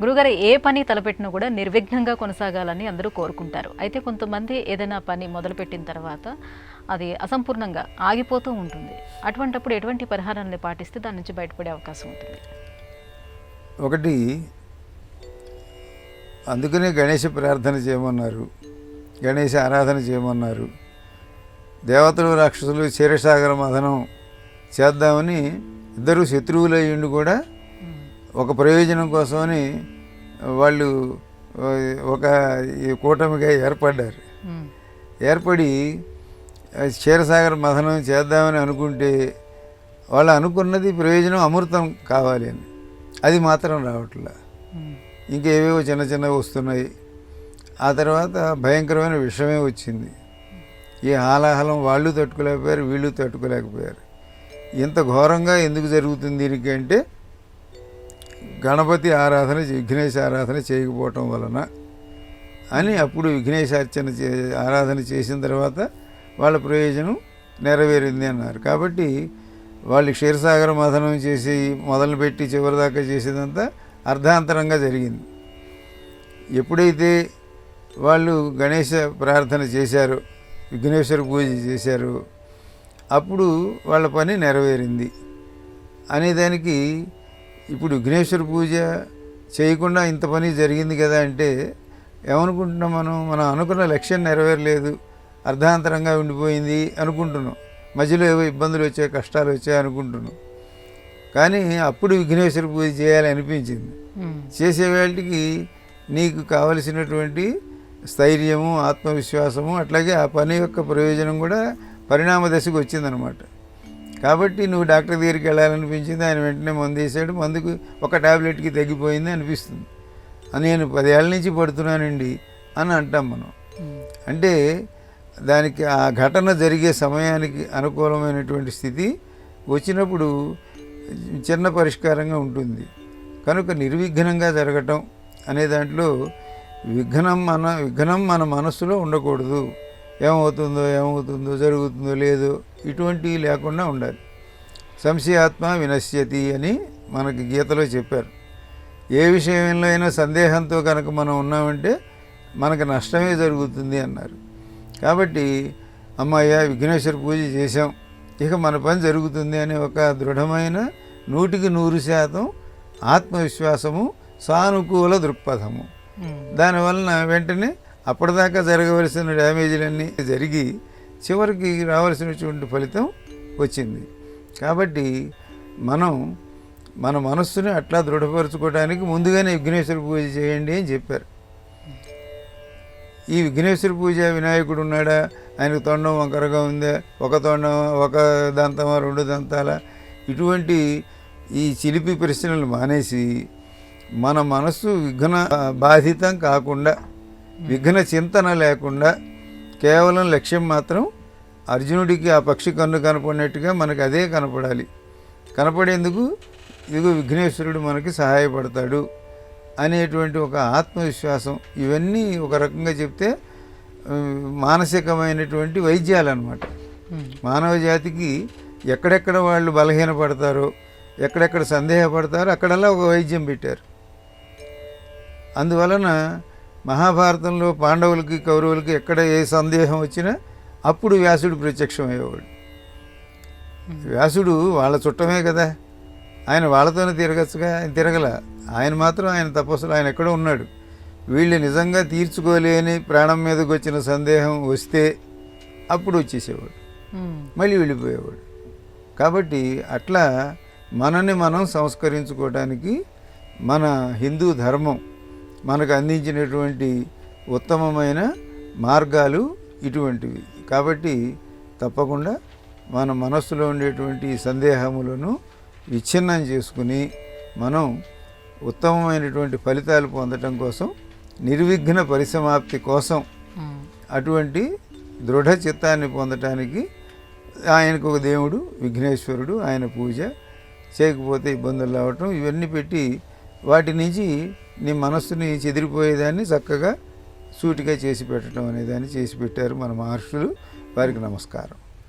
గురుగారు ఏ పని తలపెట్టినా కూడా నిర్విఘ్నంగా కొనసాగాలని అందరూ కోరుకుంటారు. అయితే కొంతమంది ఏదైనా పని మొదలుపెట్టిన తర్వాత అది అసంపూర్ణంగా ఆగిపోతూ ఉంటుంది. అటువంటప్పుడు ఎటువంటి పరిహారాన్ని పాటిస్తే దాని నుంచి బయటపడే అవకాశం ఉంటుంది? ఒకటి, అందుకనే గణేష ప్రార్థన చేయమన్నారు, గణేష ఆరాధన చేయమన్నారు. దేవతలు రాక్షసులు క్షీరసాగర మథనం చేద్దామని ఇద్దరు శత్రువులు అయ్యిండు కూడా ఒక ప్రయోజనం కోసమని వాళ్ళు ఒక కూటమిగా ఏర్పడ్డారు. ఏర్పడి క్షీరసాగర మథనం చేద్దామని అనుకుంటే వాళ్ళు అనుకున్నది ప్రయోజనం అమృతం కావాలి అని, అది మాత్రం రావట్లే. ఇంకేవేవో చిన్న చిన్నవి వస్తున్నాయి. ఆ తర్వాత భయంకరమైన విషయమే వచ్చింది. ఈ హాలాహలం వాళ్ళు తట్టుకోలేకపోయారు, వీళ్ళు తట్టుకోలేకపోయారు. ఇంత ఘోరంగా ఎందుకు జరుగుతుంది దీనికి అంటే గణపతి ఆరాధన, విఘ్నేశ ఆరాధన చేయకపోవటం వలన అని. అప్పుడు విఘ్నేశార్చన ఆరాధన చేసిన తర్వాత వాళ్ళ ప్రయోజనం నెరవేరింది అన్నారు. కాబట్టి వాళ్ళు క్షీరసాగర మథనం చేసి మొదలుపెట్టి చివరిదాకా చేసేదంతా అర్ధాంతరంగా జరిగింది. ఎప్పుడైతే వాళ్ళు గణేష ప్రార్థన చేశారో, విఘ్నేశ్వర పూజ చేశారో, అప్పుడు వాళ్ళ పని నెరవేరింది అనేదానికి ఇప్పుడు విఘ్నేశ్వర పూజ చేయకుండా ఇంత పని జరిగింది కదా అంటే ఏమనుకుంటున్నాం మనం అనుకున్న లక్ష్యం నెరవేరలేదు, అర్ధాంతరంగా ఉండిపోయింది అనుకుంటున్నాం. మధ్యలో ఏవో ఇబ్బందులు వచ్చాయి, కష్టాలు వచ్చాయి అనుకుంటున్నాం. కానీ అప్పుడు విఘ్నేశ్వర పూజ చేయాలి అనిపించింది. చేసేవాళ్ళకి నీకు కావలసినటువంటి స్థైర్యము, ఆత్మవిశ్వాసము, అట్లాగే ఆ పని యొక్క ప్రయోజనం కూడా పరిణామ దశకు వచ్చిందనమాట. కాబట్టి నువ్వు డాక్టర్ దగ్గరికి వెళ్ళాలనిపించింది, ఆయన వెంటనే మందు వేసాడు, మందుకు ఒక ట్యాబ్లెట్కి తగ్గిపోయింది అనిపిస్తుంది. నేను 10 ఏళ్ళ నుంచి పడుతున్నానండి అని అంటాం మనం. అంటే దానికి ఆ ఘటన జరిగే సమయానికి అనుకూలమైనటువంటి స్థితి వచ్చినప్పుడు చిన్న పరిష్కారంగా ఉంటుంది. కనుక నిర్విఘ్నంగా జరగటం అనే దాంట్లో విఘ్నం మన మనస్సులో ఉండకూడదు. ఏమవుతుందో జరుగుతుందో లేదో ఇటువంటివి లేకుండా ఉండాలి. సంశయాత్మ వినశ్యతి అని మనకి గీతలో చెప్పారు. ఏ విషయంలో అయినా సందేహంతో కనుక మనం ఉన్నామంటే మనకు నష్టమే జరుగుతుంది అన్నారు. కాబట్టి అమ్మయ్య విఘ్నేశ్వర పూజ చేశాం, ఇక మన పని జరుగుతుంది అనే ఒక దృఢమైన 100% ఆత్మవిశ్వాసము, సానుకూల దృక్పథము, దానివలన వెంటనే అప్పటిదాకా జరగవలసిన డ్యామేజీలన్నీ జరిగి చివరికి రావాల్సినటువంటి ఫలితం వచ్చింది. కాబట్టి మనం మన మనస్సుని అట్లా దృఢపరచుకోవడానికి ముందుగానే విఘ్నేశ్వర పూజ చేయండి అని చెప్పారు. ఈ విఘ్నేశ్వర పూజ వినాయకుడు ఉన్నాడా, ఆయనకు తొండం వంకరగా ఉందా, ఒక తొండం, ఒక దంతమా, 2 దంతాల, ఇటువంటి ఈ చిలిపి ప్రశ్నలు మానేసి మన మనస్సు విఘ్న బాధితం కాకుండా, విఘ్న చింతన లేకుండా కేవలం లక్ష్యం మాత్రం అర్జునుడికి ఆ పక్షి కన్ను కనపడినట్టుగా మనకు అదే కనపడాలి. కనపడేందుకు ఇదిగో విఘ్నేశ్వరుడు మనకి సహాయపడతాడు అనేటువంటి ఒక ఆత్మవిశ్వాసం, ఇవన్నీ ఒక రకంగా చెప్తే మానసికమైనటువంటి వైద్యాలు అన్నమాట. మానవ జాతికి ఎక్కడెక్కడ వాళ్ళు బలహీనపడతారో, ఎక్కడెక్కడ సందేహపడతారో అక్కడల్లా ఒక వైద్యం పెట్టారు. అందువలన మహాభారతంలో పాండవులకి, కౌరవులకి ఎక్కడ ఏ సందేహం వచ్చినా అప్పుడు వ్యాసుడు ప్రత్యక్షం అయ్యేవాడు. వ్యాసుడు వాళ్ళ చుట్టమే కదా, ఆయన వాళ్ళతోనే తిరగచ్చుగా, ఆయన తిరగల. ఆయన మాత్రం ఆయన తపస్సులు, ఆయన ఎక్కడో ఉన్నాడు. వీళ్ళు నిజంగా తీర్చుకోలేని ప్రాణం మీదకి వచ్చిన సందేహం వస్తే అప్పుడు వచ్చేసేవాడు, మళ్ళీ వెళ్ళిపోయేవాడు. కాబట్టి అట్లా మనని మనం సంస్కరించుకోవడానికి మన హిందూ ధర్మం మనకు అందించినటువంటి ఉత్తమమైన మార్గాలు ఇటువంటివి. కాబట్టి తప్పకుండా మన మనస్సులో ఉండేటువంటి సందేహములను విచ్ఛిన్నం చేసుకుని మనం ఉత్తమమైనటువంటి ఫలితాలు పొందటం కోసం, నిర్విఘ్న పరిసమాప్తి కోసం, అటువంటి దృఢ చిత్తాన్ని పొందటానికి ఆయనకు ఒక దేవుడు విఘ్నేశ్వరుడు, ఆయన పూజ చేయకపోతే ఇబ్బందులు రావటం, ఇవన్నీ పెట్టి వాటి నుంచి నీ మనస్సుని చెదిరిపోయేదాన్ని చక్కగా సూటిగా చేసి పెట్టడం అనేదాన్ని చేసి పెట్టారు మన మహర్షులు. వారికి నమస్కారం.